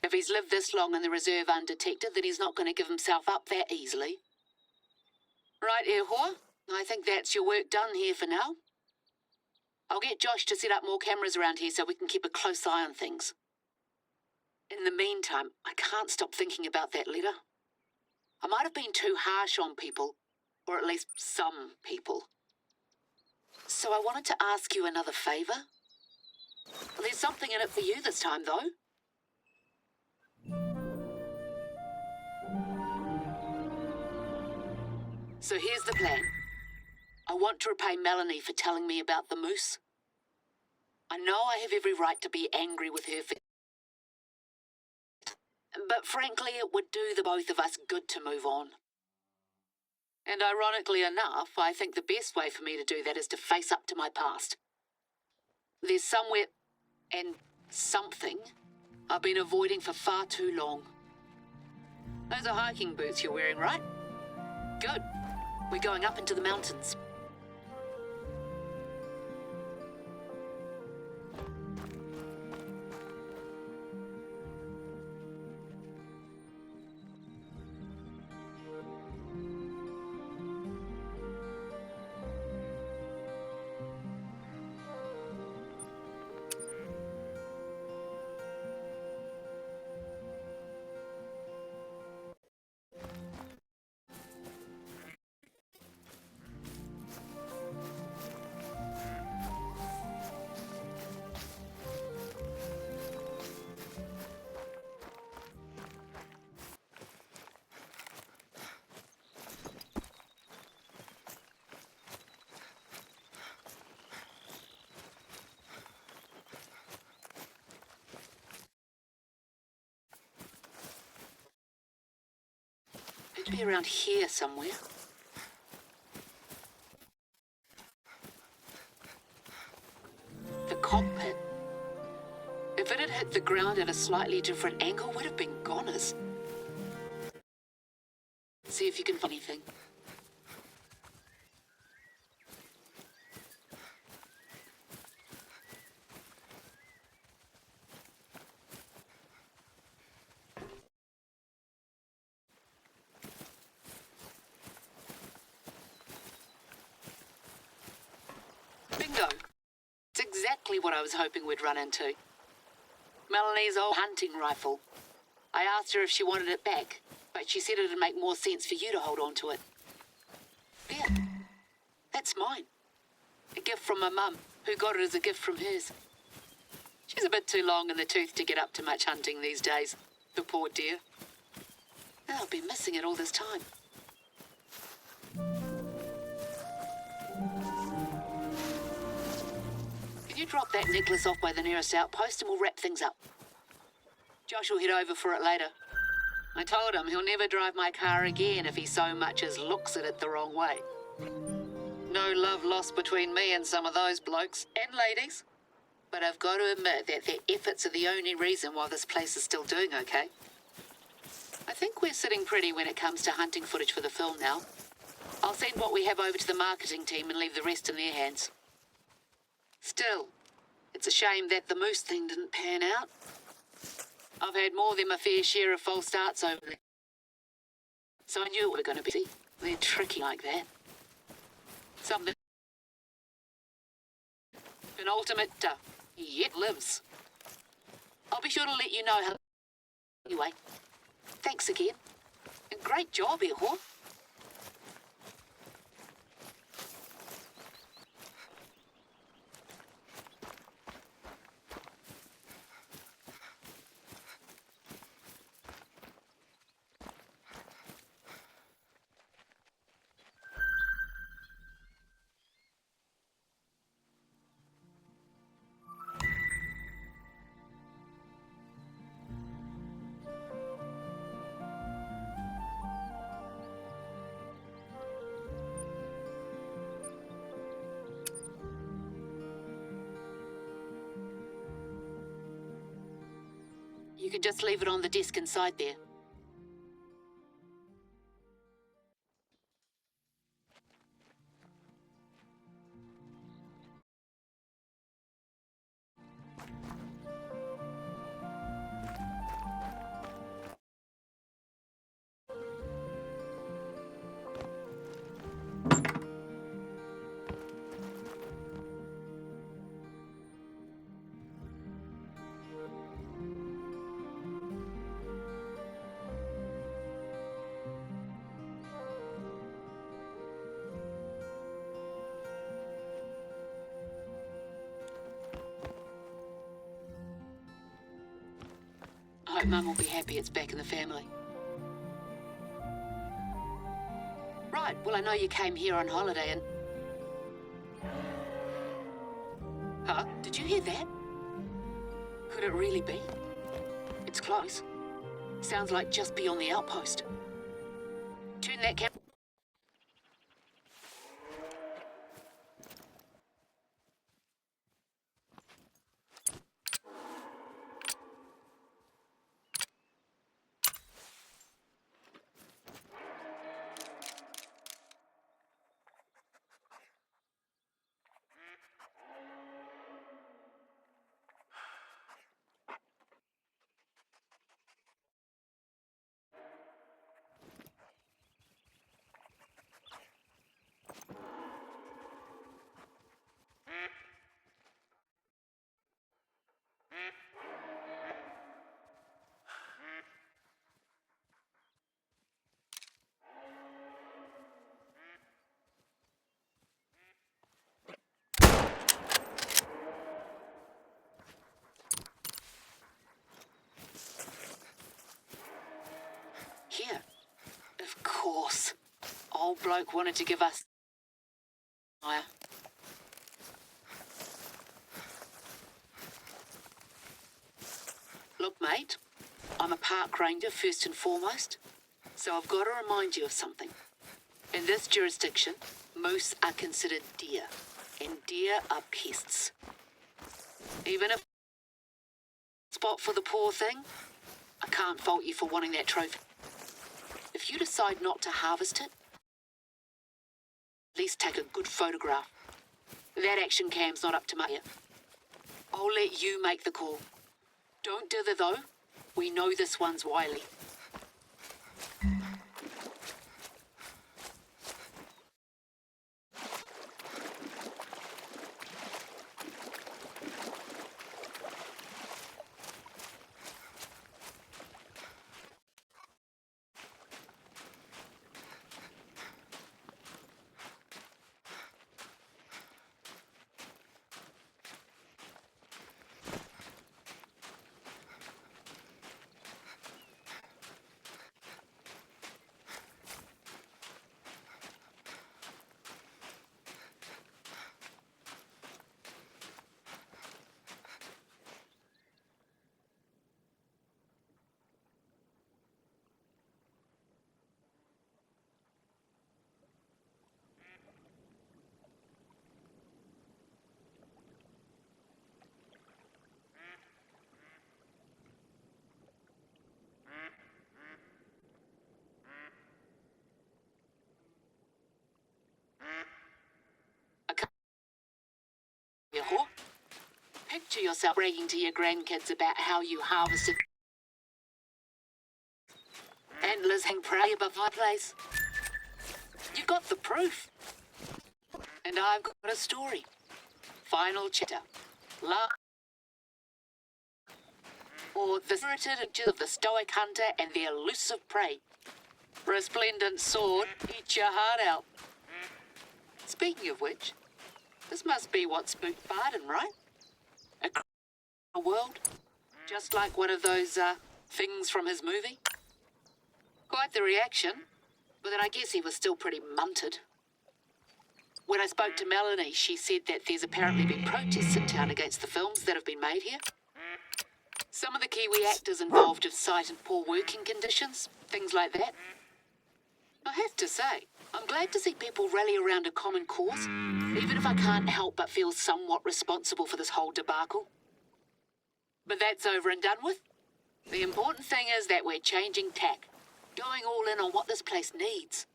If he's lived this long in the reserve undetected, then he's not going to give himself up that easily. Right, Ehor, I think that's your work done here for now. I'll get Josh to set up more cameras around here so we can keep a close eye on things. In the meantime, I can't stop thinking about that letter. I might have been too harsh on people, or at least some people. So I wanted to ask you another favour. There's something in it for you this time, though. So here's the plan. I want to repay Melanie for telling me about the moose. I know I have every right to be angry with her, but frankly it would do the both of us good to move on. And ironically enough, I think the best way for me to do that is to face up to my past. There's somewhere and something I've been avoiding for far too long. Those are hiking boots you're wearing, right? Good. We're going up into the mountains. It'd be around here somewhere. The cockpit. If it had hit the ground at a slightly different angle, we'd have been goners. See if you can find anything. Bingo. It's exactly what I was hoping we'd run into. Melanie's old hunting rifle. I asked her if she wanted it back, but she said it'd make more sense for you to hold on to it. There. That's mine. A gift from my mum, who got it as a gift from hers. She's a bit too long in the tooth to get up to much hunting these days, the poor dear. I've been missing it all this time. Can you drop that necklace off by the nearest outpost and we'll wrap things up? Josh will head over for it later. I told him he'll never drive my car again if he so much as looks at it the wrong way. No love lost between me and some of those blokes and ladies. But I've got to admit that their efforts are the only reason why this place is still doing okay. I think we're sitting pretty when it comes to hunting footage for the film now. I'll send what we have over to the marketing team and leave the rest in their hands. Still, it's a shame that the moose thing didn't pan out. I've had more than my fair share of false starts over there. So I knew it were going to be. They're tricky like that. Something. An ultimate yet lives. I'll be sure to let you know how. Anyway, thanks again. And great job, Ehor. You can just leave it on the desk inside there. I hope Mum will be happy it's back in the family. Right, well, I know you came here on holiday and... Huh? Did you hear that? Could it really be? It's close. Sounds like just beyond the outpost. Turn that camera... Here. Of course. Old bloke wanted to give us... fire. Look, mate, I'm a park ranger first and foremost, so I've got to remind you of something. In this jurisdiction, moose are considered deer, and deer are pests. Even if... spot for the poor thing, I can't fault you for wanting that trophy. If you decide not to harvest it, at least take a good photograph. That action cam's not up to my ear. I'll let you make the call. Don't dither though. We know this one's wily. whore. Picture yourself bragging to your grandkids about how you harvested antlers hang prey above my place. You've got the proof. And I've got a story. Final chapter. Or the spirited adventures of the stoic hunter and the elusive prey. Resplendent sword, eat your heart out. Speaking of which, this must be what spooked Barden, right? A world, just like one of those, things from his movie. Quite the reaction, but then I guess he was still pretty munted. When I spoke to Melanie, she said that there's apparently been protests in town against the films that have been made here. Some of the Kiwi actors involved have cited poor working conditions, things like that. I have to say, I'm glad to see people rally around a common cause, even if I can't help but feel somewhat responsible for this whole debacle. But that's over and done with. The important thing is that we're changing tack, going all in on what this place needs.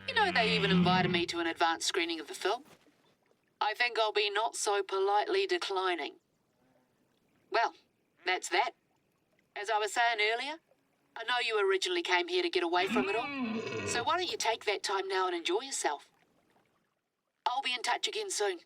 You know, they even invited me to an advanced screening of the film. I think I'll be not so politely declining. Well, that's that. As I was saying earlier, I know you originally came here to get away from it all, so why don't you take that time now and enjoy yourself? I'll be in touch again soon.